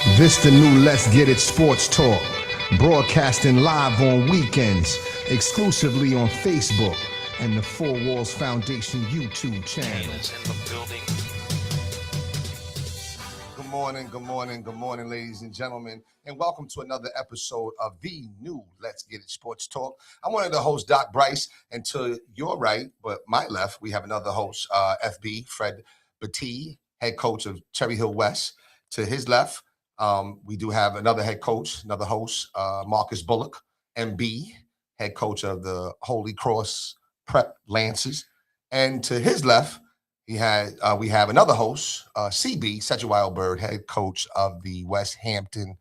This the new Let's Get It Sports Talk, broadcasting live on weekends, exclusively on Facebook and the Four Walls Foundation YouTube channel. Good morning, ladies and gentlemen, and welcome to another episode of the new Let's Get It Sports Talk. I'm one of the hosts, Doc Bryce, and to your right, but my left, we have another host, FB, Fred Battie, head coach of Cherry Hill West. To his left, we do have another head coach, another host, Marcus Bullock, MB, head coach of the Holy Cross Prep Lancers. And to his left, we have another host, CB, Such a Wild Bird, head coach of the West Hampton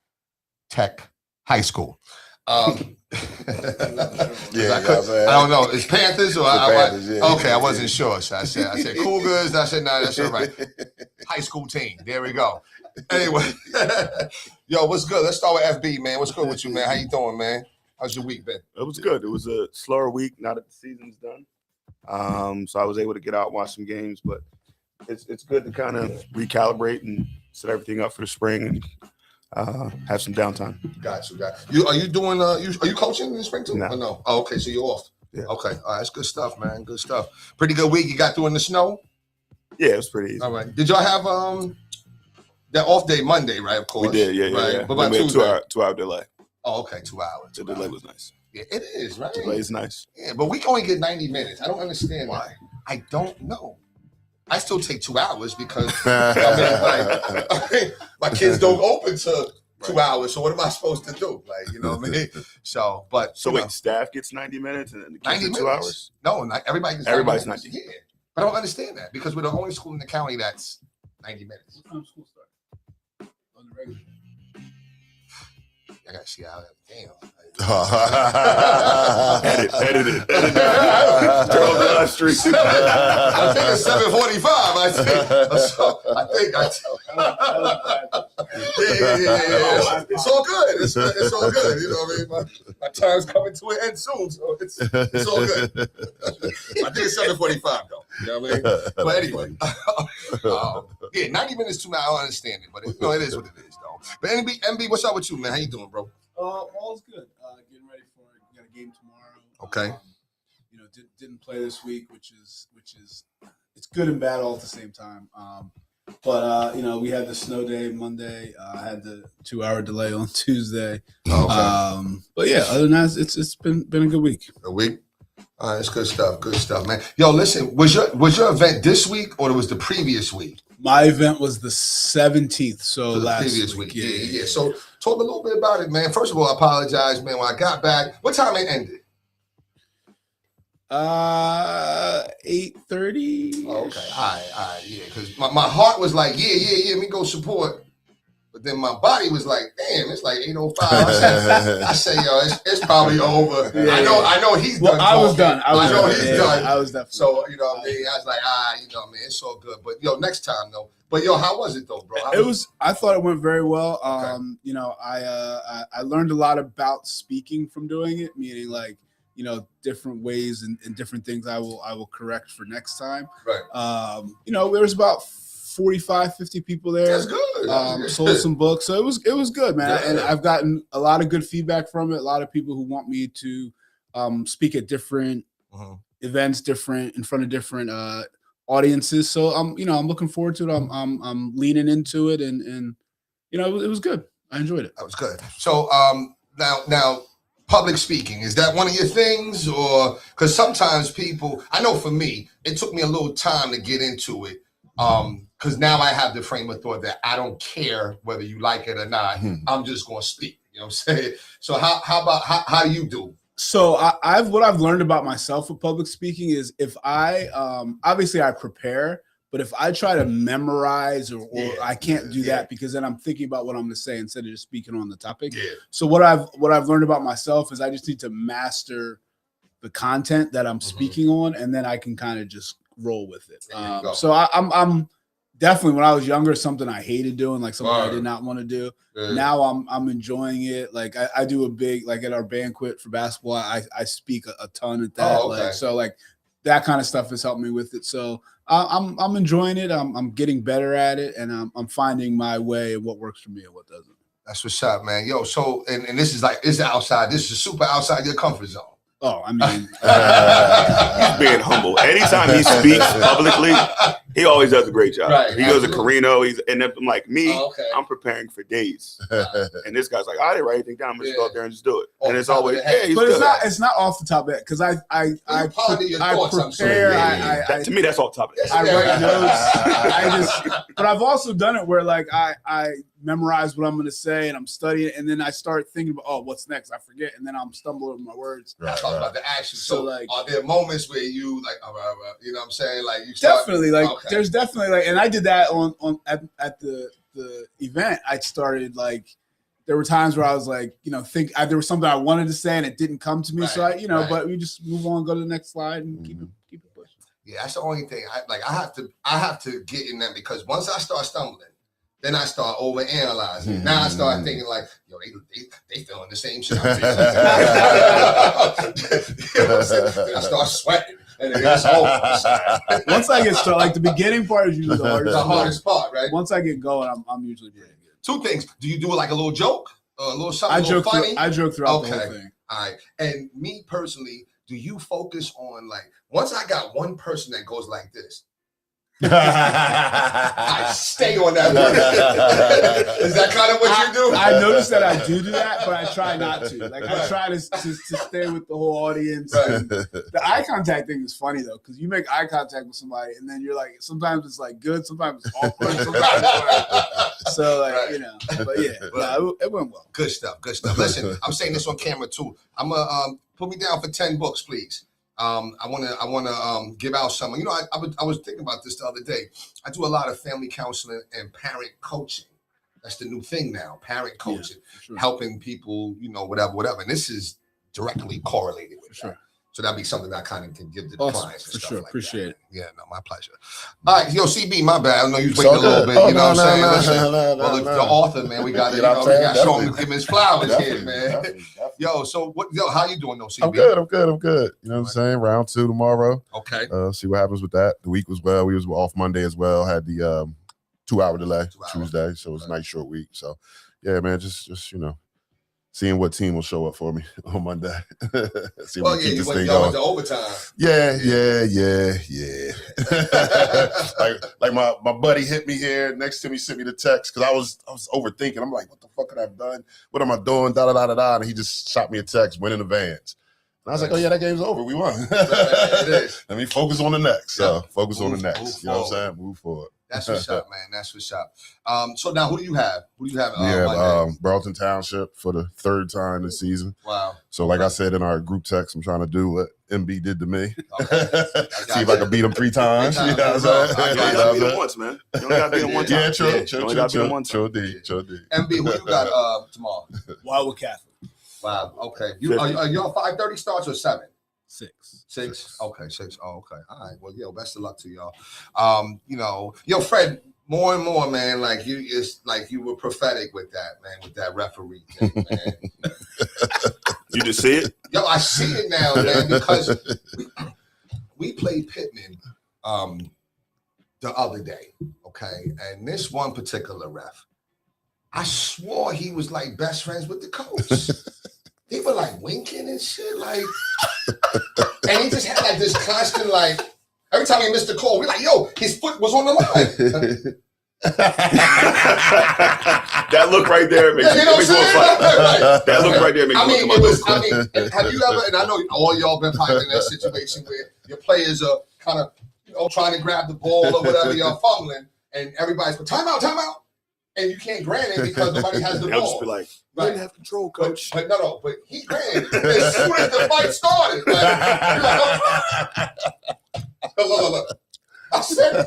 Tech High School. I don't know. It's Panthers or Panthers, yeah. Okay, I wasn't sure. So I said Cougars. I said no, that's all right. High school team. There we go. Anyway, yo, what's good? Let's start with FB, man. What's good with you, man? How you doing, man? How's your week been? It was good. It was a slower week now that the season's done. So I was able to get out and watch some games, but it's good to kind of recalibrate and set everything up for the spring and have some downtime. Got you. Are you doing? Are you coaching in the spring too? No. Or no. Oh, okay. So you're off. Yeah. Okay. All right. That's good stuff, man. Good stuff. Pretty good week. You got through in the snow. Yeah, it was pretty easy. All right. Did y'all have that off day Monday? Right. Of course. We did. Yeah. But by we had Tuesday. 2 hour delay. Oh, okay. 2 hours. The delay was nice. Yeah, it is, right? The delay is nice. Yeah, but we can only get 90 minutes. I don't understand why. I don't know. I still take 2 hours because my kids don't open to 2 hours. So what am I supposed to do? Like, you know what I mean? So wait, staff gets 90 minutes and the kids 90 get 2 minutes? hours? No, not everybody gets 90 Everybody's minutes. 90. Yeah. But I don't understand that because we're the only school in the county that's 90 minutes. What time school start? On the regular. I gotta see how damn. Edit it. Throw the live stream. I think it's 7:45. I think. Yeah. It's all good. It's all good. You know what I mean? My time's coming to an end soon, so it's all good. I think it's 7:45 though. You know what I mean? But anyway, 90 minutes too much. I don't understand it, but it is what it is though. But MB, what's up with you, man? How you doing, bro? All's good. Getting ready for a game tomorrow. Okay. Didn't play this week, which is it's good and bad all at the same time. But we had the snow day Monday. I had the 2 hour delay on Tuesday. Okay. But yeah, other than that, it's been a good week. A week. All right, it's good stuff, man. Yo, listen, was your event this week or it was the previous week? My event was the 17th, so last previous week. Yeah. Yeah. So talk a little bit about it, man. First of all, I apologize, man. When I got back, what time it ended? 8:30. Oh, okay. All right, yeah. Because my heart was like, yeah, me go support. But then my body was like, damn, it's like 8:05. I say, yo, it's probably over. Yeah. I know he's done. I was done. I know he's done. I was definitely. So, you know what I mean? I was like, you know what I mean? It's all good. But, yo, next time, though. But, yo, how was it, though, bro? I thought it went very well. Okay. I learned a lot about speaking from doing it, meaning like, different ways and different things I will correct for next time. Right. There was about 45, 50 people there. That's good. Sold some books. So it was good, man. Yeah. And I've gotten a lot of good feedback from it. A lot of people who want me to speak at different events, in front of different audiences. So I'm looking forward to it. I'm leaning into it and it was good. I enjoyed it. That was good. So now public speaking, is that one of your things? Or because sometimes people, I know for me, it took me a little time to get into it. Because now I have the frame of thought that I don't care whether you like it or not. I'm just going to speak. You know what I'm saying? So how do you do? So what I've learned about myself with public speaking is if I obviously I prepare, but if I try to memorize or I can't do that because then I'm thinking about what I'm going to say instead of just speaking on the topic. Yeah. So what I've learned about myself is I just need to master the content that I'm speaking on, and then I can kind of just roll with it. So I'm definitely, when I was younger, something I hated doing, like something I did not want to do. Yeah. Now I'm enjoying it. Like I do a big, like at our banquet for basketball, I speak a ton at that. That kind of stuff has helped me with it. So I'm enjoying it. I'm getting better at it, and I'm finding my way of what works for me and what doesn't. That's what's up, man. Yo, so and this is outside. This is super outside your comfort zone. Oh, I mean, He's being humble. Anytime he speaks publicly, he always does a great job. Right, he goes to Carino. And I'm like me. Oh, okay. I'm preparing for days, and this guy's like, I didn't write anything down. I'm just go out there and just do it. Off And it's the top always of the head. he's but good. it's not off the top of it because I ponder your thoughts, I'm sure. prepare. That, to me, that's off the top of it. I write notes. But I've also done it where like I memorize what I'm going to say and I'm studying, and then I start thinking about what's next. I forget, and then I'm stumbling over my words. Right, talking about the action. So, So, like, are there moments where you like, you know what I'm saying? Like, you start, definitely, like, okay. there's definitely like, and I did that at the event. I started like, there were times where I was like, there was something I wanted to say and it didn't come to me. Right, So right. but we just move on, go to the next slide, and keep it pushing. Yeah, that's the only thing. I have to get in that because once I start stumbling, then I start over analyzing. Now I start thinking like, yo, they feeling the same shit I'm feeling. You know what I'm saying? Then I start sweating, and then it's over. Once I get started, like the beginning part is usually the hardest. The hardest part, right? Once I get going, I'm usually pretty good. Two things. Do you do it like a little joke, a little something, I a little joke. funny? I joke throughout the Okay. whole thing. All right. And me personally, do you focus on like once I got one person that goes like this? I stay on that person. Is that kind of what you do? I noticed that I do that, but I try not to. Like I try to stay with the whole audience. Right. And the eye contact thing is funny though, because you make eye contact with somebody, and then you're like, sometimes it's like good, sometimes it's awkward, sometimes it's so like Right. But yeah, it went well. Good stuff. Good stuff. Listen, I'm saying this on camera too. I'm gonna put me down for 10 books, please. I wanna give out some. I was thinking about this the other day. I do a lot of family counseling and parent coaching. That's the new thing now, parent coaching, Sure. helping people, whatever. And this is directly correlated with Sure. that. So that'd be something I kind of can give to Awesome. clients and For stuff sure. like Appreciate that. it. Yeah, no, my pleasure. All right, yo, CB, my bad. I know you was It's waiting all a little good. bit. Oh, You know what I'm saying? no, Listen, no, the author, man, we got to, You know what I'm we saying? got to show him, Definitely. give him his flowers here, Definitely, man. definitely. Yo, so how you doing though, CB? I'm good. You know what I'm saying? Round 2 tomorrow. Okay. See what happens with that. The week was well. We was off Monday as well. Had the 2-hour delay 2 hours. Tuesday, so it was a Right. nice short week. So yeah, man, just seeing what team will show up for me on Monday. See if Well, we yeah, keep you this went thing y'all going. into overtime. Yeah. like my buddy hit me here next to me, sent me the text because I was overthinking. I'm like, what the fuck could I have done? What am I doing? And he just shot me a text, win in advance. And I was like, oh yeah, that game's over. We won. It is. Let me focus on the next. So focus on the Move next. You know what I'm forward. saying? Move forward. That's what's up, man. That's what's up. So now, who do you have? We have Monday? Burlington Township for the 3rd time this season. Wow. So like I said in our group text, I'm trying to do what MB did to me. Okay. See if I can beat him 3 times. Three You know times. what I'm saying? I You got only it. got to beat him once, man. You only got to beat him one time. Yeah, true. You only got to beat him one time. Sure did. MB, who you got tomorrow? Wildwood Catholic. Wow. Okay. Are y'all 5:30 starts or 7? 6. 6. Okay, 6. Oh, okay. All right. Well, yo, best of luck to y'all. Yo, Fred, more and more, man, like it's like you were prophetic with that, man, with that referee thing, man. You just see it? Yo, I see it now, man, because we played Pittman the other day, okay? And this one particular ref, I swore he was like best friends with the coach. They were like winking and shit, like, and he just had like this constant, like, every time he missed the call, we're like, yo, his foot was on the line. That look right there makes You know what I'm saying? Right. That look right there makes I me mean, look it at my was, have you ever, and I know all y'all been probably in that situation where your players are kind of, trying to grab the ball or whatever, y'all fumbling, and everybody's going, time out, and you can't grant it because nobody has the I'll just be ball. like, Right. you didn't have control, coach. But but he granted as soon as the fight started. Like, look. I said,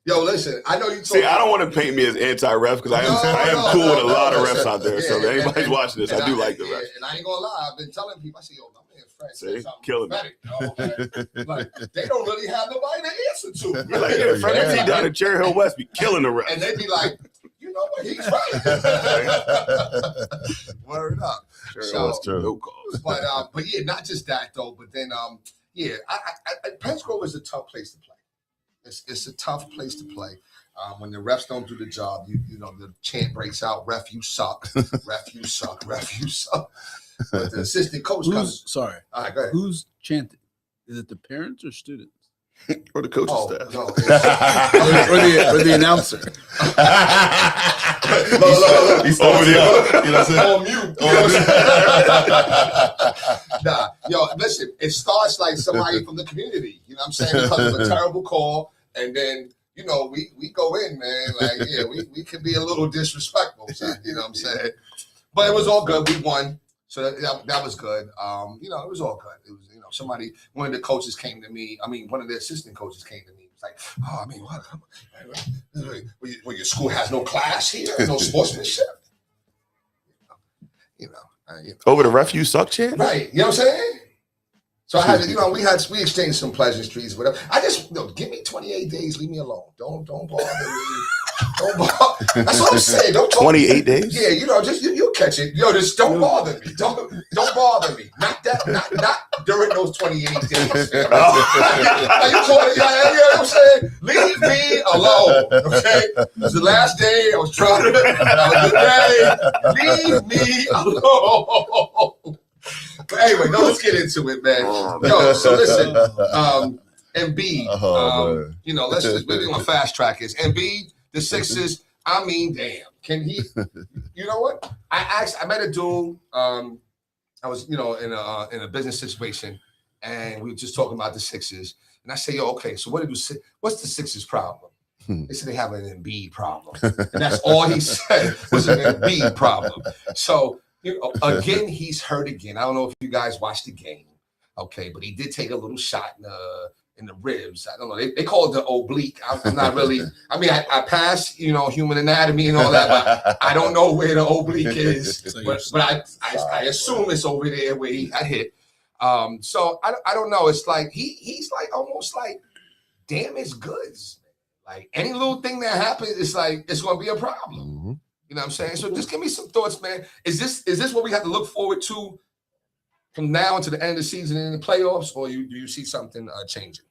yo, listen, I know you See, I don't want to paint me as anti-ref because I am cool with a lot of refs out there. So if anybody's watching this, I do like the refs. And I ain't gonna lie, I've been telling people, I say, yo, my man Fred See, said something killing me. prophetic, yo, like, they don't really have nobody to answer to. You're like, yeah, Frank T down at Cherry Hill West be killing the refs. And they be like, you know what, he's right. Word up. Cherry So- Hill West, no calls. But yeah, not just that though, but then Yeah, Penn Grove is a tough place to play. It's a tough place to play. When the refs don't do the job, you know the chant breaks out. Ref, you suck. Ref, you suck. Ref, you suck. But the assistant coach comes. Sorry. All right, go ahead. Who's chanting? Is it the parents or students? Or the coaching staff. No, or the announcer. Look. He's over there. You know what I'm saying? On mute. Nah, yo, listen, it starts like somebody from the community, you know what I'm saying? Because of a terrible call, and then, you know, we go in, man, like, yeah, we can be a little disrespectful, son, you know what I'm saying? But it was all good. We won, so that was good. You know, it was all good. It was, you know, one of the coaches came to me, one of the assistant coaches came to me. It was like, oh, I mean, what? Well, your school has no class here, no sportsmanship. You know. Over the ref, you suck chant? Right. You know what I'm saying? So I had to, you know, we exchanged some pleasantries, whatever. I just, give me 28 days, leave me alone. Don't bother me. Don't bother. That's what I'm saying. Don't 28 days? Yeah, you know, just you'll catch it. Yo, just don't bother me. Don't bother me. Not during those 28 days. You know what I'm saying? Leave me alone. Okay? It was the last day. I was trying to leave me alone. But anyway, let's get into it, man. Yo, so listen, Embiid, you know, we're doing fast track is Embiid, the Sixers. I mean, damn, can he? You know what? I met a dude. I was, you know, in a business situation, and we were just talking about the Sixers. And I say, yo, okay, so what's the Sixers' problem? They said they have an Embiid problem, and that's all he said was an Embiid problem. So. You know, again, he's hurt again. I don't know if you guys watched the game, okay, but he did take a little shot in the ribs. I don't know. They call it the oblique. I'm not really. I mean, I pass, you know, human anatomy and all that, but I don't know where the oblique is. But I assume it's over there where he got hit. So I don't know. It's like he's like almost like damaged goods. Like any little thing that happens, it's like it's going to be a problem. Mm-hmm. You know what I'm saying? So just give me some thoughts, man. Is this what we have to look forward to from now until the end of the season and in the playoffs, or do you see something changing?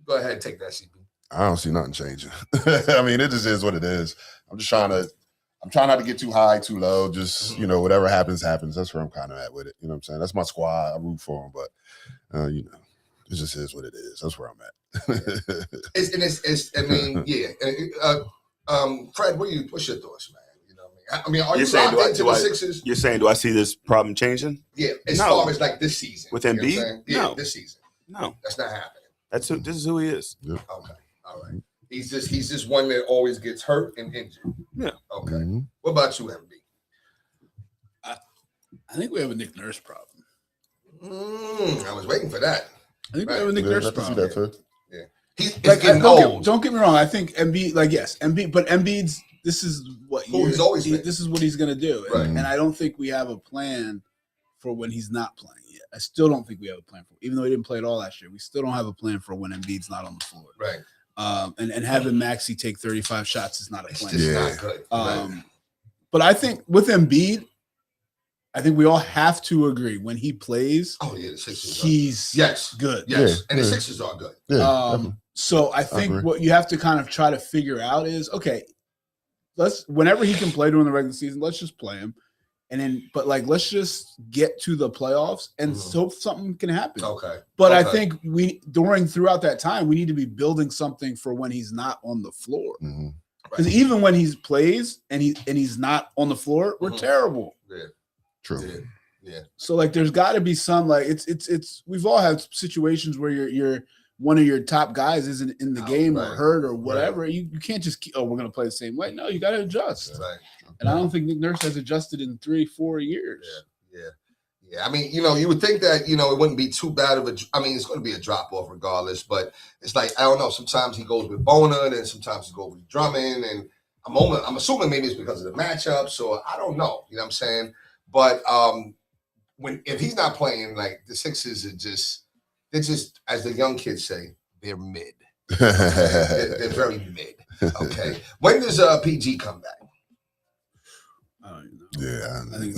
Go ahead and take that, CP. I don't see nothing changing. I mean, it just is what it is. I'm trying not to get too high, too low. Just, you know, whatever happens, happens. That's where I'm kind of at with it. You know what I'm saying? That's my squad. I root for them, but, you know, it just is what it is. That's where I'm at. Fred, what's your thoughts, man? I mean, are you saying locked into the Sixers? You're saying, do I see this problem changing? Yeah, as far as like this season. With Embiid? Yeah, this season. No. That's not happening. This is who he is. Yeah. Okay. All right. He's just one that always gets hurt and injured. Yeah. Okay. Mm-hmm. What about you, MB? I think we have a Nick Nurse problem. I was waiting for that. I think we have a Nick Nurse problem. That too. Yeah. He's like, getting old. Don't get me wrong. I think Embiid, like, yes, Embiid, but Embiid's, this is what he's always been. This is what he's going to do. Right. And I don't think we have a plan for when he's not playing yet. I still don't think we have a plan for, even though he didn't play at all last year, we still don't have a plan for when Embiid's not on the floor. Right. And having Maxey take 35 shots is not a plan. It's just not good. Right. But I think with Embiid, I think we all have to agree when he plays. Oh yeah, the Sixers. He's good. Yes, and the Sixers are good. Yeah. So I think what you have to kind of try to figure out is, okay, whenever he can play during the regular season, let's just play him. And then, but like, let's just get to the playoffs and hope something can happen. Okay. But I think throughout that time, we need to be building something for when he's not on the floor. Because even when he plays and he's not on the floor, we're terrible. Yeah. True. Yeah. So like, there's got to be some, like, it's we've all had situations where you're one of your top guys isn't in the game or hurt or whatever. You can't just keep, we're going to play the same way. No, you got to adjust. Right. And I don't think Nick Nurse has adjusted in 3-4 years. Yeah. I mean, you know, you would think that, you know, it wouldn't be too bad of it's going to be a drop off regardless, but it's like, I don't know. Sometimes he goes with Bona, and sometimes he goes with Drummond, and I'm assuming maybe it's because of the matchup. So I don't know. You know what I'm saying? But if he's not playing, like, the Sixers they're just, as the young kids say, they're mid. They're very mid. Okay. When does PG come back? I don't even know. Yeah, I think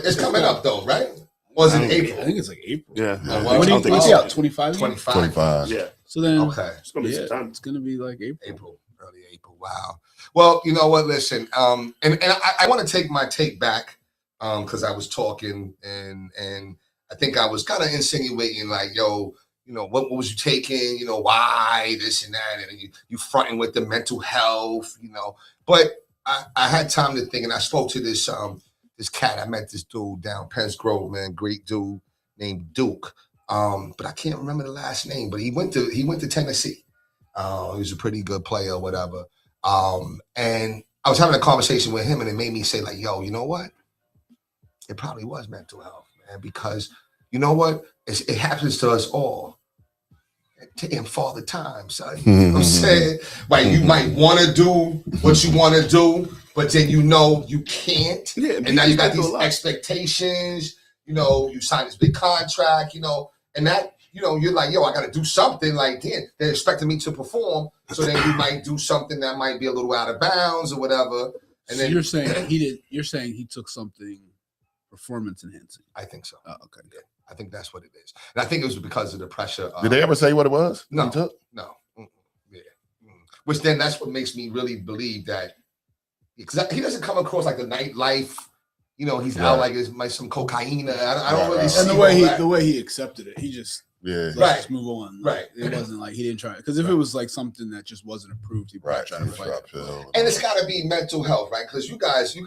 It's coming up though, right? Was it I April? think it's like April. Yeah. well, What I do don't think what's he so. out? 25? 25. 25. Yeah. So then, Okay. It's gonna be yeah, some time. it's gonna be like April. April, early April. Wow. Well, you know what? Listen, and I want to take my take back, because I was talking and I think I was kind of insinuating like, yo, you know, what was you taking? You know, why this and that, and you fronting with the mental health, you know. But I had time to think, and I spoke to this cat. I met this dude down Penn's Grove, man, great dude named Duke. But I can't remember the last name. But he went to Tennessee. He was a pretty good player, or whatever. And I was having a conversation with him, and it made me say, like, yo, you know what? It probably was mental health, man, because you know what? It happens to us all. Damn father time, son. You know what I'm saying? Like, you might want to do what you want to do, but then you know you can't. Yeah, and now you got people these do a lot. expectations. You know, you signed this big contract, you know, and that, you know, you're like, yo, I got to do something. Like, damn, they're expecting me to perform. So then you might do something that might be a little out of bounds or whatever. And So then you're saying he did. You're saying he took something performance enhancing. I think so. Oh, okay. Yeah, I think that's what it is. And I think it was because of the pressure. Did they ever say what it was? No. He took? No. Yeah. Which then that's what makes me really believe that, because he doesn't come across like the nightlife. You know, he's out Right. like it's like some cocaine. I don't Right, really right. see And all that. the way he accepted it, he just Yeah. let's Right. just move on. Right. It wasn't like he didn't try it, because if it was like something that just wasn't approved, he probably Right. tried to fight it. Pill. And it's got to be mental health, right? Because you guys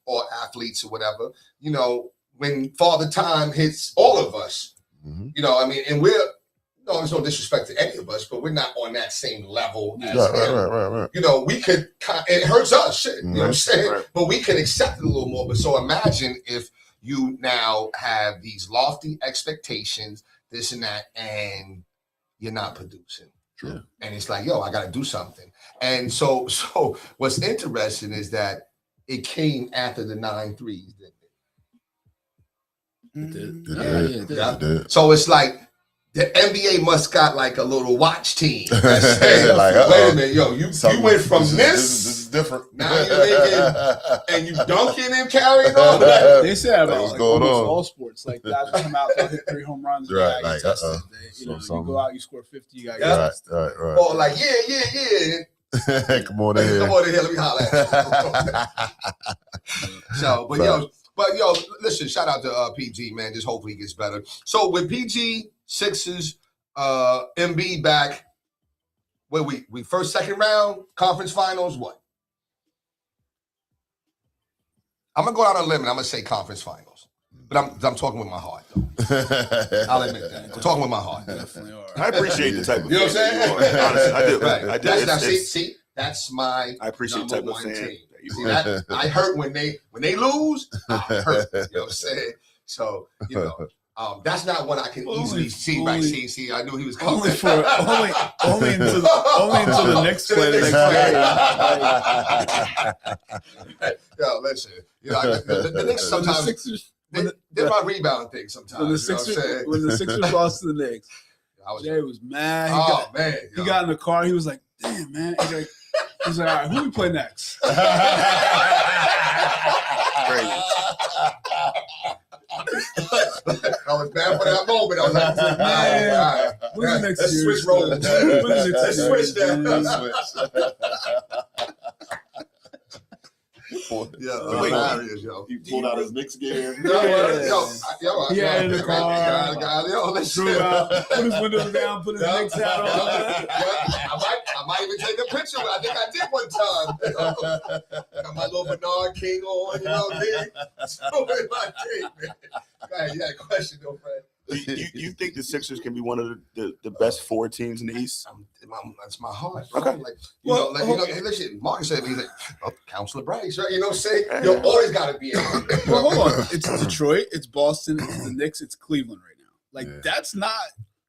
are athletes or whatever. You know, when Father Time hits all of us, Mhm. you know, I mean, and there's no disrespect to any of us, but we're not on that same level as Right, him. right. You know, we could, it hurts us, shit, you know what I'm saying? Right. But we can accept it a little more. But so imagine if you now have these lofty expectations, this and that, and you're not producing. True. And it's like, yo, I got to do something. And so what's interesting is that it came after the 9 threes, didn't it? It did. It Yeah, did. yeah, it did. Yeah. It did. So it's like the NBA must got like a little watch team. That's saying, Like, wait a minute, yo, you went from This is different. Now you're making, and you dunking and carrying on. Like, They say about what's like going almost on? all sports. Like guys will come out, they'll hit 3 home runs. Right, Yeah, like, you tested. uh-uh. You know, So you go out, you score 50, you got Yeah. tested. Right. or like, yeah. Come on in Come here. on in here, let me holler at you. So, but yo, listen, shout out to PG, man. Just hopefully he gets better. So with PG, Sixers, MB back, where we first, second round, conference finals, what? I'm gonna go out on a limb and I'm gonna say conference finals. But I'm talking with my heart, though. I'll admit that. I'm talking with my heart. Definitely are. I appreciate the type of You know what I'm fan saying? you are. Honestly, I do. Right. I do. That's, It's- now, it's- see, that's my I appreciate the number type of one fan team. that you See, are. that I hurt when they lose. I hurt. You know what I'm saying? So you know, that's not one I can easily see. Right? See. I knew he was coming. Only until the next play the next game. Yo, listen. You know, the Knicks sometimes they're my rebound thing. Sometimes When the you know what I'm Sixers saying? when the Sixers lost to the Knicks, I was, Jay was mad. man, He got in the car. He was like, "Damn, man." He's like, "All right, who we play next?" Crazy. I was bad for that moment. I was like, Man, all right. when's the next Let's series? switch roles. When's the next Let's switch series, that. He Yeah, hilarious, yo. pulled out his Knicks gear. Yeah, in the car. Yo, listen. Drew out, put his windows down, put his Knicks hat on. I might even take a picture. I think I did one time. You know? Got my little Bernard King on, you know what I mean? So in my thing, man. Go ahead, you had a question, though, Fred. You think the Sixers can be one of the best 4 teams in the East? That's my heart. Bro. Okay. Like, Well, hey, listen, Marcus said, he's like, Counselor Bryce, right? You know what I'm saying? You always got to be in it. Well, hold on. It's Detroit, it's Boston, it's the Knicks, it's Cleveland right now. Like, Yeah. that's not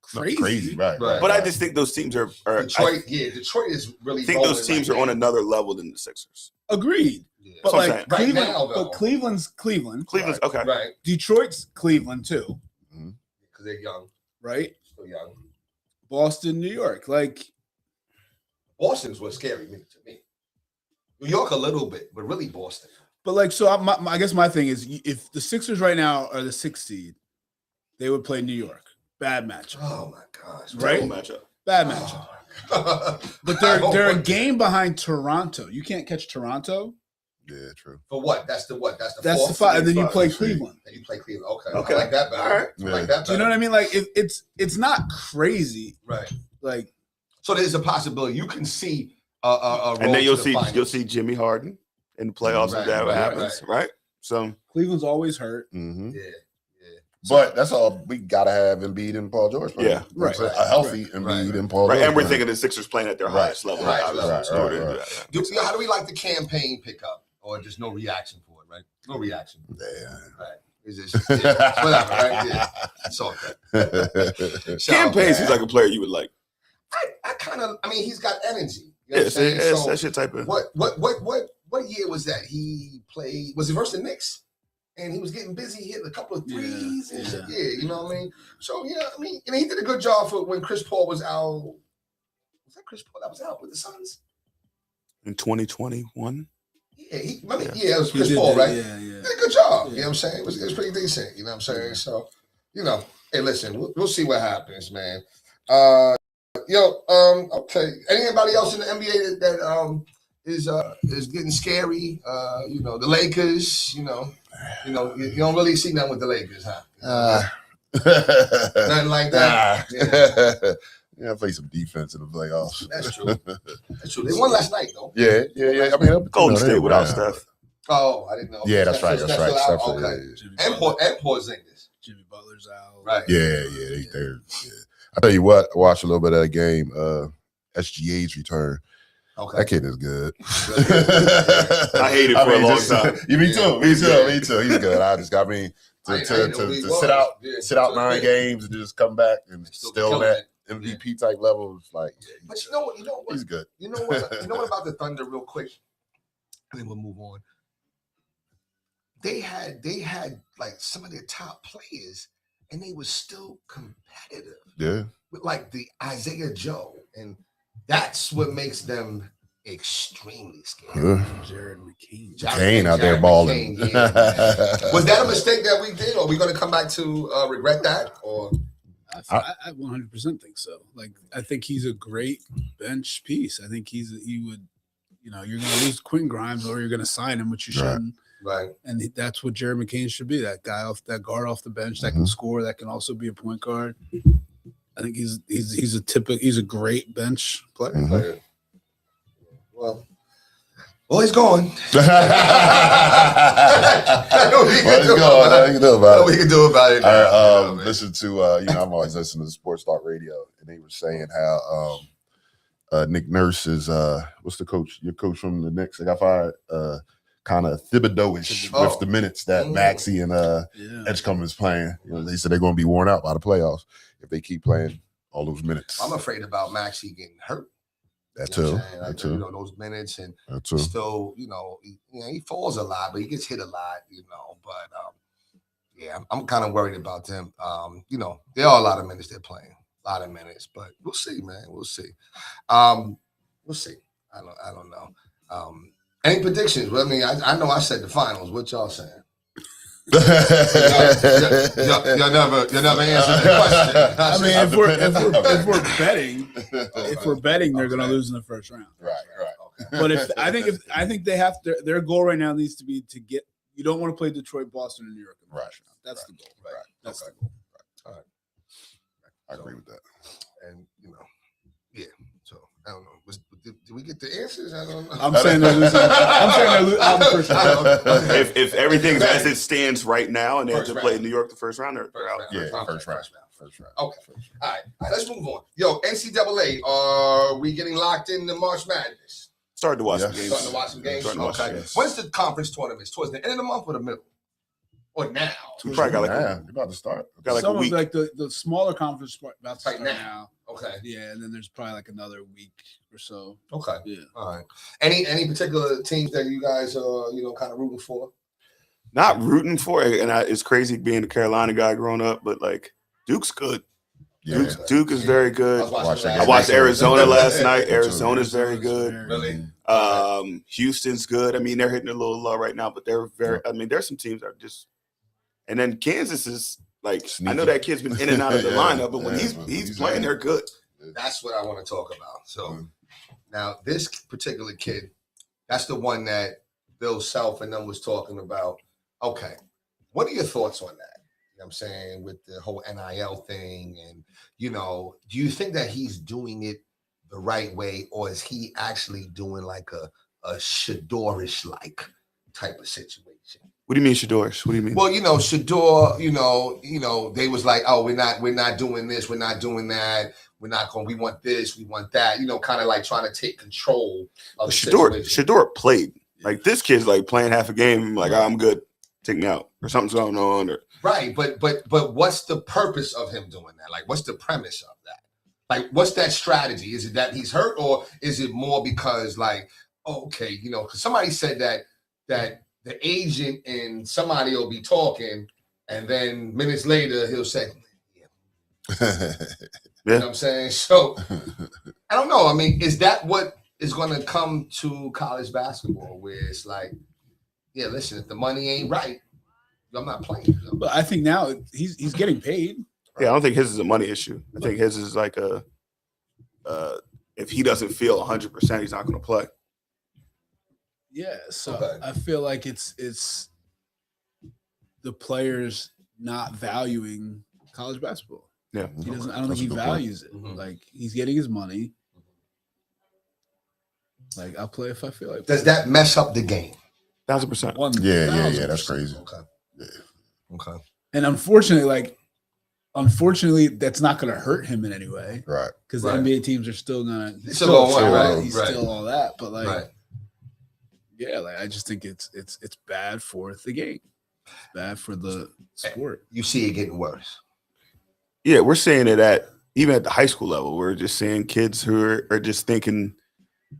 crazy. Crazy, right? But I just think those teams are Detroit is really. I think those rolling teams right are on now. another level than the Sixers. Agreed. Yeah. But That's what I'm like saying. Right Cleveland, now, though. but Cleveland's Cleveland. Cleveland's okay. Right, Detroit's Cleveland too, because they're young, right? still young. Boston, New York. Like, Boston's what scary to me. New York a little bit, but really Boston. but like, so I guess my thing is, if the Sixers right now are the 6th seed, They would play New York. Bad matchup. Oh my gosh. Right? Terrible matchup. Bad matchup. But they're a game behind Toronto. You can't catch Toronto. Yeah, true. For what? That's the what? That's the That's the fourth? five. And then you five, play see. Cleveland. And you play Cleveland. Okay. Okay. I like that better. All right. I like that better. Do you know what I mean? Like it's not crazy. Right. Like So there's a possibility you can see a And then road to the finals. you'll see Jimmy Harden in the playoffs Right, if that right, happens, right? So Cleveland's always hurt. Mm-hmm. Yeah. But that's all we gotta have Embiid and Paul George. Playing. Yeah. Right. A healthy Right. Embiid Right. and Paul right, George. and we're playing. thinking the Sixers playing at their Right. highest level. Right, obviously. right, So right, we're- right. yeah. How do we like the campaign pickup? Or just no reaction for it, right? No reaction. Yeah. Right. It's just whatever, right? Yeah. It's all good. Campaign seems like a player you would like. I kind of, I mean, he's got energy. You know Yeah, what I'm saying? it's So that shit type of. what year was that he played? Was it versus the Knicks? And he was getting busy, hitting a couple of threes and shit. Yeah, you know what I mean? So yeah, I mean, he did a good job for when Chris Paul was out. Was that Chris Paul that was out with the Suns? In 2021. Yeah, it was He Chris did Paul, that, right? Yeah. Did a good job. Yeah. You know what I'm saying? It was pretty decent. You know what I'm saying? So, hey, listen, we'll see what happens, man. Okay. Anybody else in the NBA that is getting scary? The Lakers. You don't really see nothing with the Lakers, huh? Nothing like that. Yeah. Yeah, play some defense in the playoffs. That's true. That's true. They won last night, though. Yeah. I mean, Golden State they without ran. Steph. Oh, I didn't know. Yeah, that's right. Steph's That's right. still out? Steph's Okay. Jimmy And Butler- Porzingis. Jimmy Butler's out. Right. Yeah. They're. I tell you what, I watched a little bit of that game. SGA's return. Okay. That kid is good. I hated for a long time. You me too. Me too. He's good. I mean, I to didn't know who he was. sit out Yeah. 9 games and just come back and still killing that it. MVP type level. It's like, But you know what? he's good. You know what about the Thunder, real quick? And then we'll move on. They had like some of their top players, and they were still competitive Yeah. with like the Isaiah Joe, and that's what makes them extremely scary. Jared McKean. Kane out there balling. McCain, yeah. Was that a mistake that we did? Or are we going to come back to regret that? Or I 100% think so. Like, I think he's a great bench piece. I think he would, you're going to lose Quinn Grimes or you're going to sign him, which you shouldn't. right? And that's what Jared McCain should be. That guard off the bench that can score, that can also be a point guard. I think he's a great bench player. Player. Well, he's gone. What We can do about it. I listen to I'm always listening to Sports Talk Radio, and they were saying how Nick Nurse is what's the coach? Your coach from the Knicks that got fired, kind of Thibodeau-ish with the minutes that Maxey and Edgecombe is playing. They said they're going to be worn out by the playoffs if they keep playing all those minutes. I'm afraid about Maxey getting hurt. That You know too. what I'm saying? That Like, too. those minutes, and That too. still, he falls a lot, but he gets hit a lot, But I'm kind of worried about them. There are a lot of minutes they're playing, a lot of minutes, but we'll see, man. We'll see. We'll see. I don't know. Any predictions? Well, I mean, I know I said the finals. What y'all saying? Y'all never answered the question. I mean, if we're betting, they're going to lose in the first round. Right. Okay. But I think they have to. Their goal right now needs to be to get. You don't want to play Detroit, Boston, and New York in the first round. That's the goal. Right. That's Okay. the goal. All right. I agree with that. And so I don't know. Did we get the answers? I don't know. I'm saying they're losing. I'm saying they're losing the first round. If everything's as it stands right now, and they have First to play round. New York the first round, they're out. Yeah, First round. First round. Okay. All right, let's move on. Yo, NCAA, are we getting locked into March Madness? Started to watch Yes. some games. Starting to watch some games? Starting to watch Okay. some games. When's the conference tournaments? Towards the end of the month or the middle? Or now? We probably got like You're about to start. a Some week. of like the smaller conference about to Right start now. now. Okay. Yeah, and then there's probably like another week or so. Okay. Yeah. All right. Any particular teams that you guys are, kind of rooting for? Not rooting for it, and it's crazy being a Carolina guy growing up, but like Duke's good. Yeah. Duke is very good. I watched that. Arizona last night. Arizona's very good. Really? Houston's good. I mean, they're hitting a little low right now, but they're very. I mean, there's some teams that are just. And then Kansas is Like I Sneaky. know that kid's been in and out of the Yeah, lineup, but when yeah, he's playing, they're good. That's what I want to talk about. So now this particular kid, that's the one that Bill Self and them was talking about. Okay, what are your thoughts on that? You know what I'm saying, with the whole NIL thing, and do you think that he's doing it the right way, or is he actually doing like a Shadorish like type of situation? What do you mean, Shadorish? What do you mean? Well, Shador, they was like, oh, we're not doing this, we're not doing that, we want this, we want that, kind of like trying to take control of the situation. Shador played. Like this kid's like playing half a game, like I'm good, take me out, or something's going on, or right. But what's the purpose of him doing that? Like, what's the premise of that? Like, what's that strategy? Is it that he's hurt, or is it more because like, okay, because somebody said that the agent and somebody will be talking, and then minutes later he'll say, yeah. You know what I'm saying? So I don't know. I mean, is that what is going to come to college basketball, where it's like, yeah, listen, if the money ain't right, I'm not playing. But I think now he's getting paid. Yeah, I don't think his is a money issue. I think his is like if he doesn't feel 100%, he's not going to play. Yeah, so Okay. I feel like it's the players not valuing college basketball. Yeah, He doesn't. I don't That's think a he good values it. Mhm. Like he's getting his money. Like I'll play if I feel like. Does that mess up the game? 1,000%. Yeah, that's crazy. Okay. Yeah. Okay. And unfortunately, that's not going to hurt him in any way Right. because Right. the NBA teams are still gonna. He's Still still, going, right, right, he's right. still all that, but like, Right. yeah, like I just think it's bad for the game. It's bad for the sport. You see it getting worse. Yeah, we're seeing it even at the high school level. We're just seeing kids who are just thinking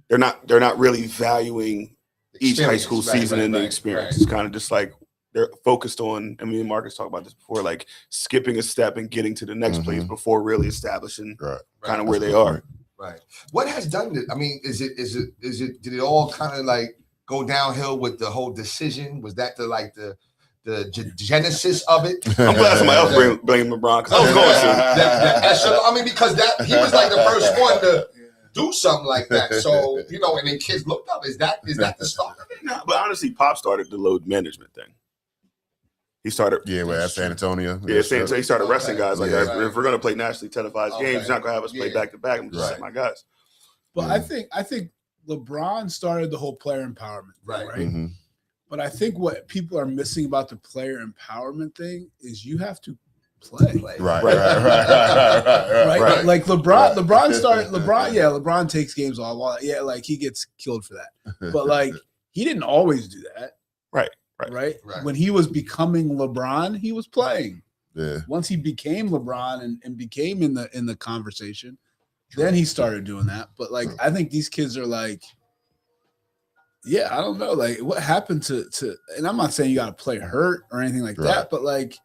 they're not really valuing each high school Experience. season Right, and the right, experience. right. It's kind of just like they're focused on. I mean, Marcus talked about this before, like skipping a step and getting to the next place before really establishing Right. kind of Right. where they are. Right. What has done it? I mean, is it did it all kind of like go downhill with the whole decision? Was that the genesis of it? I'm glad somebody else blame LeBron because I was going to. I mean, because he was like the first one to do something like that. So, and then kids looked up. Is that the start of it? No, but honestly, Pop started the load management thing. He started. Yeah, well, that's San Antonio. Yeah, so he started resting guys like Yeah. that. If we're going to play nationally televised Okay. games, he's not going to have us play Yeah. back to back. I'm just Right. saying, my guys. But I think LeBron started the whole player empowerment thing, right? Mm-hmm. But I think what people are missing about the player empowerment thing is you have to play. Right. Right? Like LeBron Right. LeBron takes games off. Yeah, like he gets killed for that. But like he didn't always do that. Right. Right? Right. When he was becoming LeBron, he was playing. Yeah. Once he became LeBron and became in the conversation, then he started doing that. But like I think these kids are like, yeah, I don't know. Like what happened to and I'm not saying you gotta play hurt or anything like Right. that, but like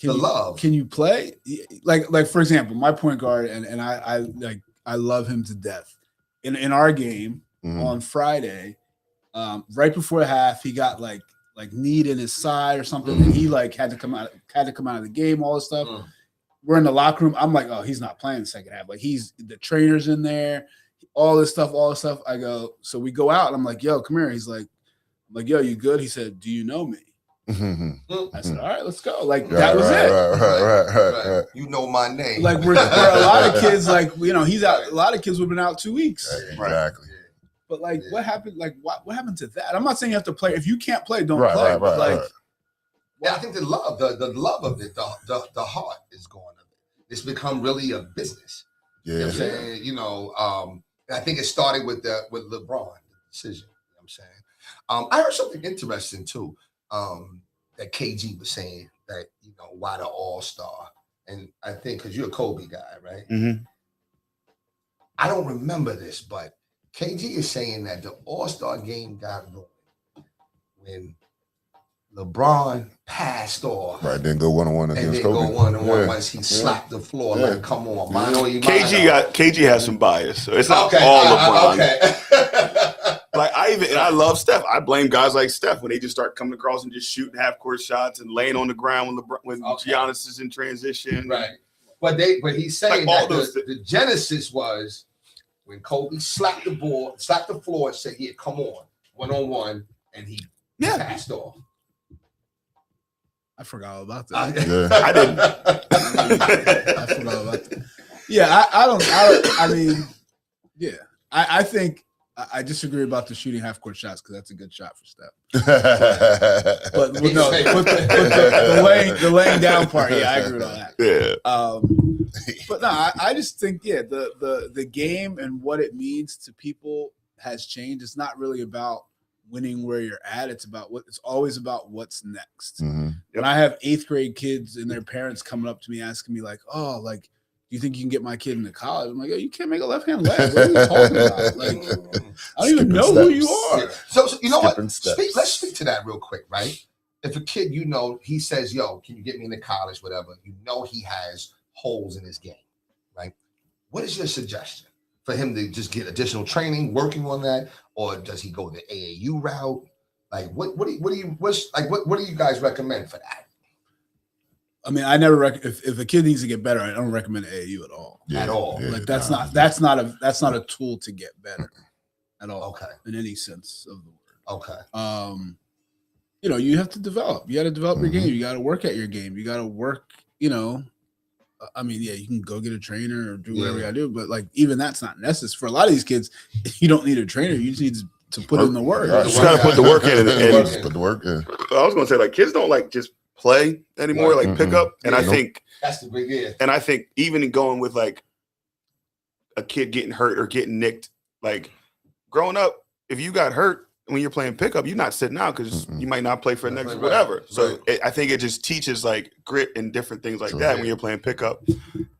Love. Can you play? Like for example, my point guard and I love him to death. In our game on Friday, right before half, he got like kneed in his side or something, and he like had to come out of the game, all this stuff. We're in the locker room. I'm like, oh, he's not playing the second half. Like the trainer's in there, all this stuff. I go, so we go out, and I'm like, yo, come here. He's like, yo, you good? He said, do you know me? I said, all right, let's go. Like that was it. Right. You know my name. Like we're a lot of kids, like he's out. A lot of kids would have been out 2 weeks. Exactly. But like, what happened? Like, what happened to that? I'm not saying you have to play. If you can't play, don't Right, play. right, But right, like, right. Yeah, I think the love of it, the heart is going of it. It's become really a business. You know Yeah. what I'm saying? I think it started with LeBron, the decision. You know what I'm saying? I heard something interesting too. That KG was saying that, why the All-Star. And I think because you're a Kobe guy, right? Mm-hmm. I don't remember this, but KG is saying that the All-Star game got ruined when LeBron passed off. Right. Then go 1-on-1 And against then Kobe. go 1-on-one Yeah. once he slapped the floor. Yeah. Like, come on, mano. KG has some bias, so it's not okay, all LeBron. okay. Like I and I love Steph. I blame guys like Steph when they just start coming across and just shooting half-court shots and laying on the ground when Giannis is in transition. Right. But he's saying Like that the genesis was when Kobe slapped the floor and said, "Yeah, come on, 1-on-1," and he passed off. I forgot all about that. I didn't. I forgot all about that. Yeah, I mean, yeah, I think I disagree about the shooting half-court shots because that's a good shot for Steph. But no, the laying down part, yeah, I agree with all that. Yeah. But no, I just think, the game and what it means to people has changed. It's not really about winning where you're at. It's always about what's next. Mm-hmm. When I have 8th grade kids and their parents coming up to me asking me like, "Oh, like, do you think you can get my kid into college?" I'm like, "Yo, you can't make a left-hand leg. What are you talking about? Like, I don't even know who you are." So you know what? Steps. Let's speak to that real quick, right? If a kid, he says, "Yo, can you get me into college?" Whatever, he has holes in his game, right? What is your suggestion for him to just get additional training, working on that, or does he go the AAU route? Like, what do you guys recommend for that? I mean, I never if a kid needs to get better, I don't recommend AAU at all. At all. Yeah, Like that's not a tool to get better at all. Okay. In any sense of the word. Okay. You have to develop. You got to develop your game. You got to work at your game. You got to work. I mean, yeah, you can go get a trainer or do whatever you got to do, but like even that's not necessary for a lot of these kids. You don't need a trainer. You just need to put in the work. Just gotta put the work in. Put the work in. I was gonna say, like, kids don't like just play anymore, like pick up. And I think that's the big deal. And I think even in going with like a kid getting hurt or getting nicked, like growing up, if you got hurt when you're playing pickup, you're not sitting out because you might not play for the next whatever. So I think it just teaches like grit and different things like that when you're playing pickup.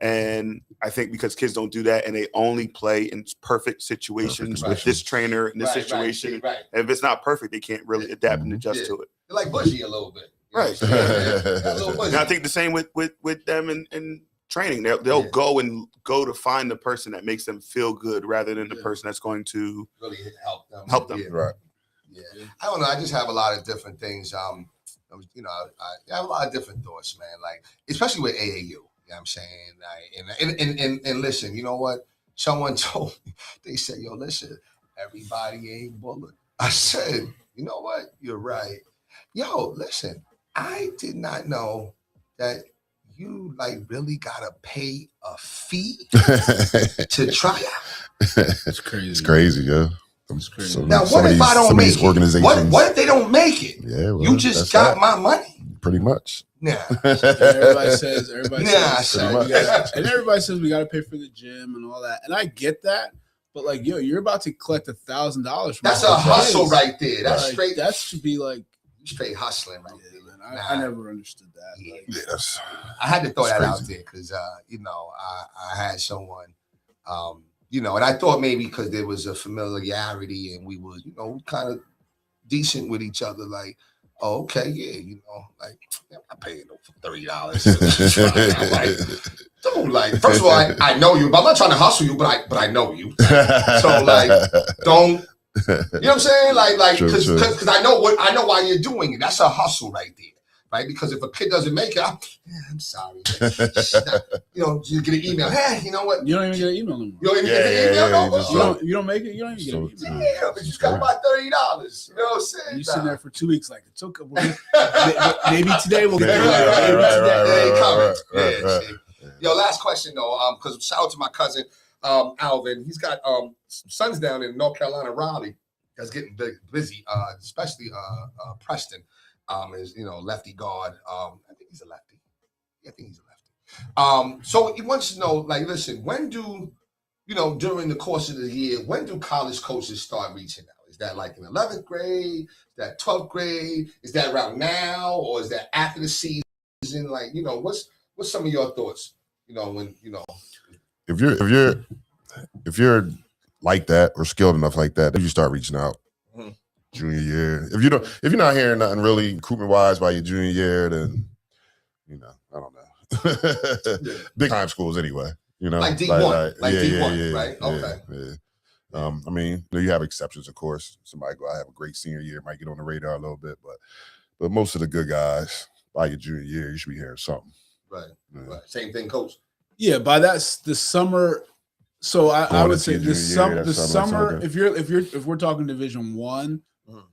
And I think because kids don't do that and they only play in perfect situations with this trainer in this situation. Right. And if it's not perfect, they can't really adapt and adjust to it. They're like Bushy a little bit. Right. And I think the same with them in training. They'll go to find the person that makes them feel good rather than the person that's going to really help them. Yeah. Right. Yeah. I don't know. I just have a lot of different things. I have a lot of different thoughts, man. Like, especially with AAU. You know what I'm saying? And listen, you know what? Someone told me, they said, "Yo, listen, everybody ain't bullet." I said, "You know what? You're right." Yo, listen, I did not know that you like really gotta pay a fee to try out. It's crazy. It's crazy, yeah. It's crazy. So Now, what if I don't make it? Organizations, what if they don't make it? Yeah, well, you just got my money. Pretty much. Nah. Everybody says, and everybody says we got to pay for the gym and all that, and I get that. But like, yo, you're about to collect $1,000. That's a hustle right there. That's like, straight. That should be like straight hustling right there. Man. I never understood that. Yeah. Like, Yes. I had to throw that out there because I had someone, and I thought maybe because there was a familiarity and we were, kind of decent with each other. Like, oh, okay, yeah, like I'm paying no $30. Like, don't like. First of all, I know you, but I'm not trying to hustle you, but I know you. So like, don't. You know what I'm saying? Like, because I know why you're doing it. That's a hustle right there, right? Because if a kid doesn't make it, I'm sorry. You get an email. Hey, you know what? You don't even get an email anymore. You don't even get an email no more. You don't make it. You don't even get an email. Yeah, but you got about $30. You know what I'm saying? You sitting there for 2 weeks, like it's okay. Maybe today we'll get it. Yo, last question though, because shout out to my cousin Alvin. He's got sons down in North Carolina, Raleigh. That's getting busy, especially Preston. Is lefty guard. I think he's a lefty. Yeah, I think he's a lefty. So he wants to know, like, listen, when do during the course of the year, when do college coaches start reaching out? Is that like in 11th grade? Is that 12th grade? Is that around now, or is that after the season? Like, what's some of your thoughts? If you're like that or skilled enough like that, then you start reaching out. Junior year. If you're not hearing nothing really recruitment wise by your junior year, then I don't know. Big time schools anyway. Like D1, right? Yeah. Okay. Yeah. I mean, you have exceptions, of course. Somebody go, I have a great senior year, might get on the radar a little bit, but most of the good guys, by your junior year, you should be hearing something. Right. Same thing, coach. Yeah, by that's the summer. So I would say the summer. If we're talking Division I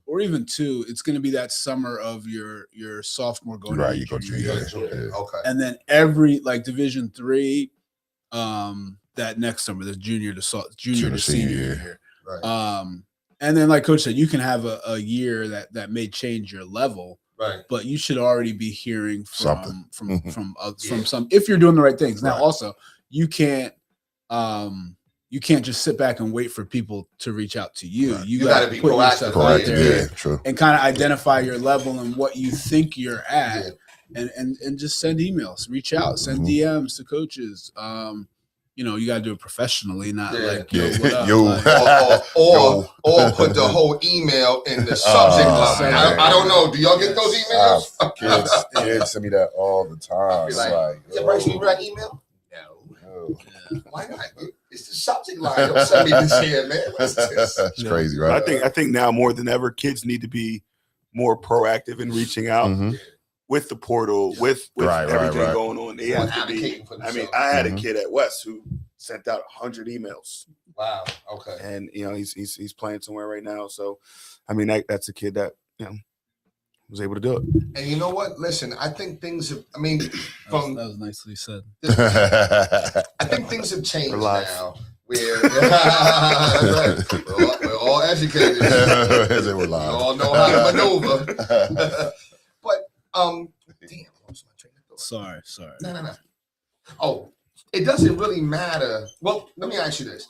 or even II, it's going to be that summer of your sophomore going Right, to you go junior year. junior. Okay. And then every like Division III, that next summer, the junior to senior year. Right. And then like Coach said, you can have a year that may change your level. Right. But you should already be hearing from Yeah. some if you're doing the right things. Now, Right. also you can't just sit back and wait for people to reach out to you. Right. You got to to be put proactive. yourself out there Yeah, true. and kind of identify your level and what you think you're at, and just send emails, reach out, send DMs to coaches. You got to do it professionally, not like what up? Yo. Like, or put the whole email in the subject line. I don't know. Do y'all get those emails? Kids send me that all the time. Be like, Bryce, you write email? No. Why not? It's the subject line. Don't send me this here, man. What's this? That's crazy, right? I think now more than ever, kids need to be more proactive in reaching out with the portal, with everything going on. They have to be. I mean, I had a kid at West who sent out 100 emails. Wow. Okay. And he's playing somewhere right now. So, I mean, that's a kid that was able to do it. And you know what? Listen, I think things have. I mean, that was nicely said. I think things have changed now. We're all educated. We're we all know how to maneuver. But damn, I lost my train of thought. Sorry. No. Oh, it doesn't really matter. Well, let me ask you this: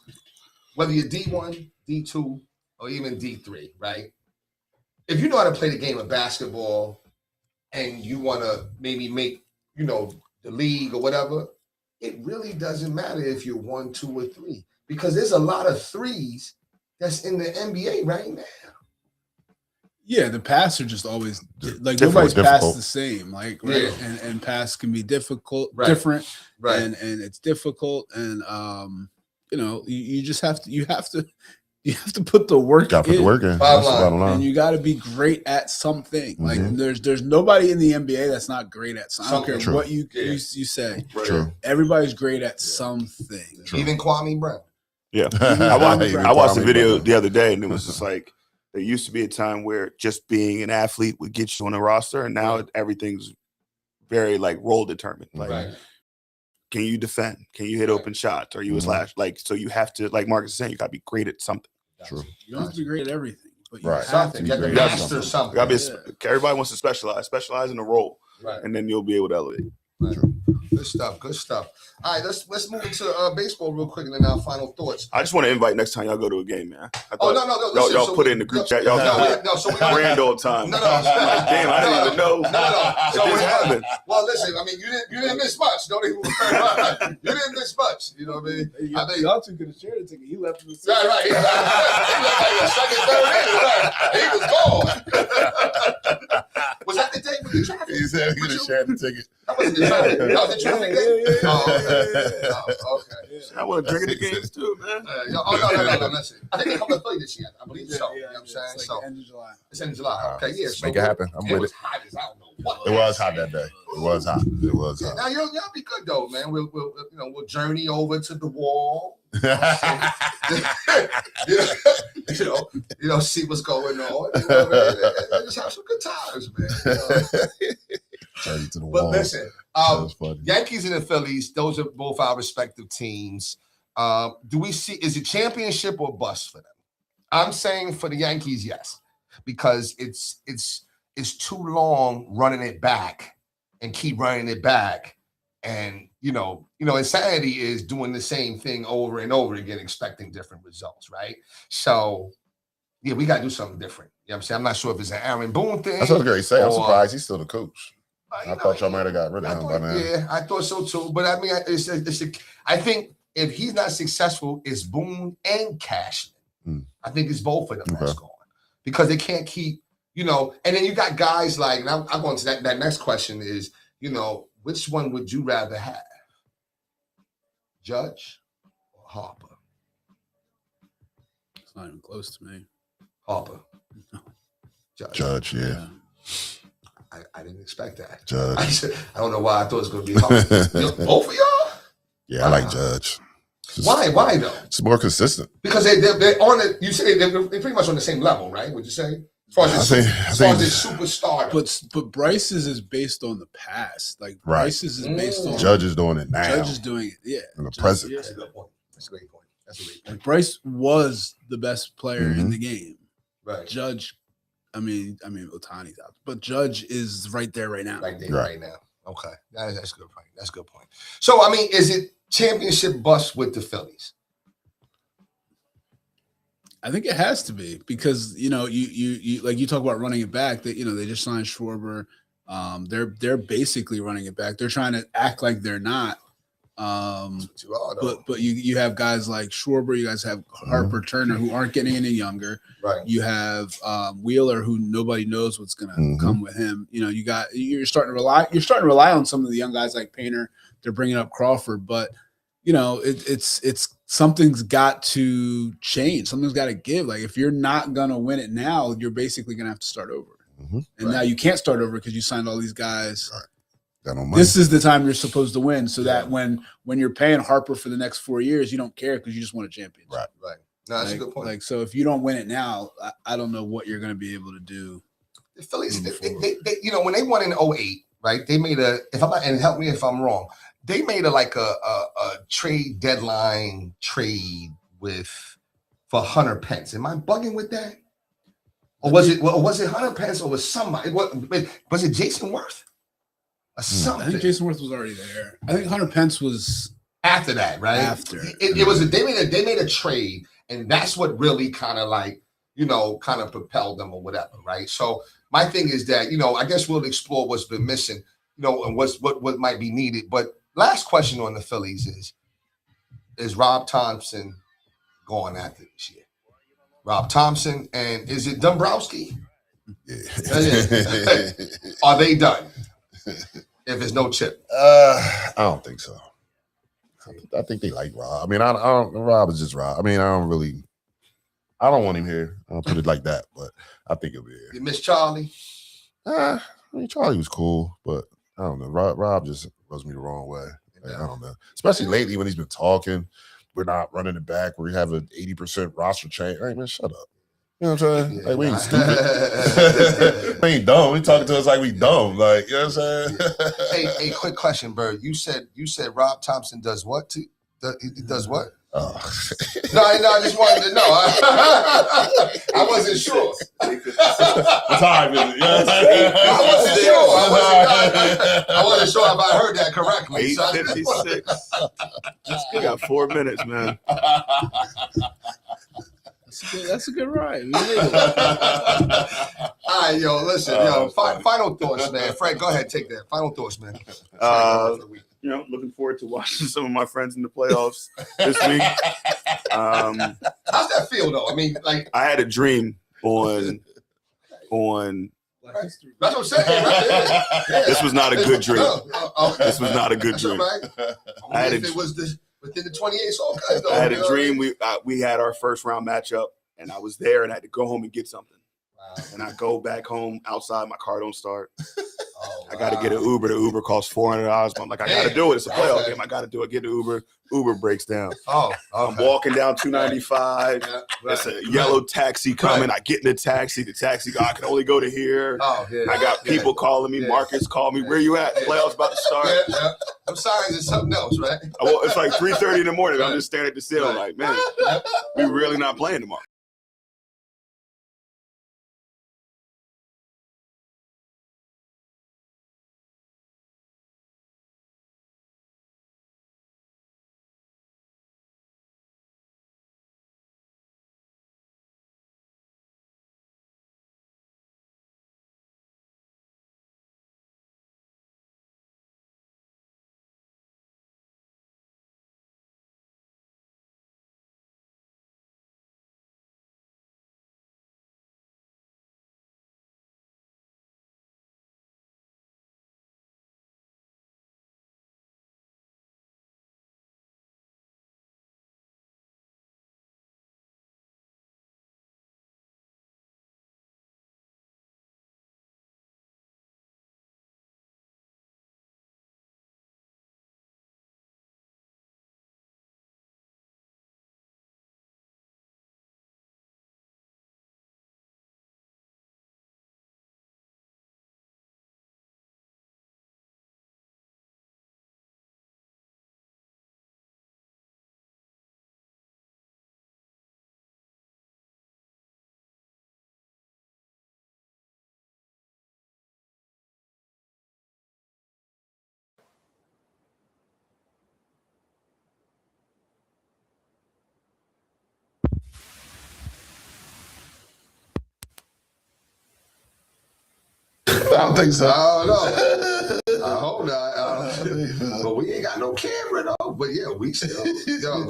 whether you're D1, D2, or even D3, right? If you know how to play the game of basketball and you want to maybe make, the league or whatever, it really doesn't matter if you're 1, 2, or 3, because there's a lot of threes that's in the NBA right now. Yeah, the pass are just always like nobody's pass the same, like right, Yeah. and pass can be difficult, Right. different, Right. and it's difficult, and you just have to put the work Got to put the work in. Bottom That's the line. bottom line. and you got to be great at something. Like there's nobody in the NBA that's not great at something. I don't care True. what you say. True. Everybody's great at something. True. Even Kwame Brown. Yeah. Even I watched the Kwame video Brown. the other day, and it was just like, there used to be a time where just being an athlete would get you on a roster, and now everything's very like role determined. Like, Right. can you defend? Can you hit open shots? Are you a slash? Like, so you have to, like Marcus is saying, you got to be great at something. True. You don't have to be great at everything, but you Right. have to Something. be You have to great at master something. something. Everybody wants to specialize in a role, Right. and then you'll be able to elevate. Good stuff. All right, let's move into baseball real quick, and then our final thoughts. I just want to invite next time y'all go to a game, man. No. Listen, Y'all so put it in the group chat. Y'all so we grand old time. No. Like, damn, I didn't even know. No. So this happened. Well, listen. I mean, you didn't miss much. Don't even. You didn't miss much. You know what I mean? I think Y'all two could have shared a ticket. He left in the right. He left like a second, third inning. He was gone. Was that the day with the traffic? He said he could have shared the ticket. That wasn't the traffic. That was the traffic day. Oh, okay. I want to drink at the games too, man. No. Listen, I think they're coming to play this year. I believe so. You know what I'm saying? It's So like the end of July. it's in July. Okay, yeah. Make it happen. I'm It with was it. hot as I don't know what. It was hot that day. It was hot. Yeah, now y'all be good though, man. We'll journey over to the wall. See what's going on. Just have some good times, man. Journey to the But wall. listen, That was funny. Yankees and the Phillies, those are both our respective teams. Do we see, is it championship or bust for them? I'm saying for the Yankees, yes, because it's too long running it back and keep running it back. And, insanity is doing the same thing over and over again, expecting different results, right? So, yeah, we got to do something different. You know what I'm saying? I'm not sure if it's an Aaron Boone thing. That's what I was going to say. I'm or- surprised he's still the coach. You I know, thought y'all might have got rid I of him thought- by now. Yeah, I thought so too. But I mean, I think if he's not successful, it's Boone and Cashman. I think it's both of them that's Okay. going because they can't keep, and then you got guys like, and I'm going to that next question is, which one would you rather have? Judge or Harper? not even close to me. Harper. No. Judge, yeah. I didn't expect that. Judge. I don't know why I thought it was going to be Harper. Both of y'all? Yeah, I like Judge. Why? Why though? It's more consistent. Because they're on it. You say they're pretty much on the same level, right? Would you say? As far as the superstar. But Bryce's is based on the past. Like Right. Bryce's is based on Judge is doing it now. Judge is doing it, yeah. In the present. That's a good point. That's a great point. That's a great point. Like Bryce was the best player in the game. Right. Judge, I mean, Otani's out, but Judge is right there right now. Right there, right now. Okay, that's a good point. That's a good point. So, I mean, is it championship bust with the Phillies? I think it has to be because you like you talk about running it back. That they just signed Schwarber. They're basically running it back. They're trying to act like they're not. But you have guys like Schwarber. You guys have Harper, Turner, who aren't getting any younger. Right. You have Wheeler, who nobody knows what's going to come with him. You're starting to rely on some of the young guys like Painter. They're bringing up Crawford, but it's something's got to change. Something's got to give. Like if you're not going to win it now, you're basically going to have to start over. And now you can't start over because you signed all these guys. Right. This is the time you're supposed to win, so that when you're paying Harper for the next 4 years, you don't care because you just won a championship. Right. No, that's a good point. Like, so if you don't win it now, I don't know what you're going to be able to do. The Phillies, they when they won in 2008, right? They made and help me if I'm wrong. They made a trade deadline trade for Hunter Pence. Am I bugging with that? Or was it Hunter Pence or was somebody? Was it Jason Worth? Something. I think Jason Worth was already there. I think Hunter Pence was after that, right? After it was they made a trade, and that's what really kind of propelled them or whatever, right? So my thing is that I guess we'll explore what's been missing, and what might be needed. But last question on the Phillies is Rob Thompson going after this year? Rob Thompson, and is it Dombrowski? Yeah. Are they done? If there's no chip, I don't think so. I think they like Rob. I mean, I don't. Rob is just Rob. I mean, I don't want him here. I'll put it like that. But I think he'll be here. You miss Charlie? I mean, Charlie was cool, but I don't know. Rob just rubs me the wrong way. Like, I don't know. Especially lately when he's been talking. We're not running it back. We have an 80% roster change. Hey, man, shut up. You know what I'm saying? Yeah. Like, we ain't stupid. We ain't dumb. We talking to us like we dumb. Like, you know what I'm saying? Hey, quick question, Bird. You said Rob Thompson does what? He does what? Oh. No, I just wanted to know. I wasn't sure. What time is it? You know what I'm saying? I wasn't sure if I heard that correctly. 8:56. We got 4 minutes, man. That's a good ride. All right, listen, final thoughts, man. Frank, go ahead, take that. Final thoughts, man. Looking forward to watching some of my friends in the playoffs this week. How's that feel, though? I mean, like I had a dream on. That's what I'm saying. Right? Yeah. This was not a good dream. Okay. This was not a good dream. Right. It was within the 28, it's all good, though. I had a dream. We had our first round matchup, and I was there, and I had to go home and get something. Wow. And I go back home outside. My car don't start. Oh, I got to get an Uber. The Uber costs $400. But I'm like, I got to do it. It's a playoff game. I got to do it. Get the Uber. Uber breaks down. Oh, okay. I'm walking down 295. Yeah, It's a yellow taxi coming. I get in the taxi. The taxi guy, I can only go to here. Oh, yeah. I got people calling me. Yeah. Marcus called me. Where you at? The playoffs about to start. Yeah. I'm sorry, it's something else, right? Well, it's like 3:30 in the morning. I'm just staring at the ceiling like, man, we really not playing tomorrow. don't think so. I don't know. I hope not. But we ain't got no camera though. But yeah, we still. Yo,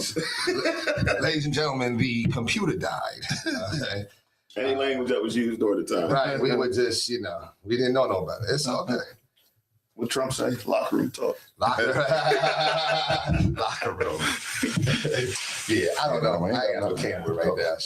ladies and gentlemen, the computer died. Okay. Any language that was used during the time. Right. We were just, we didn't know no better. It's okay. What Trump say? Locker room talk. Locker room. Yeah, I don't know. I ain't got no camera right now.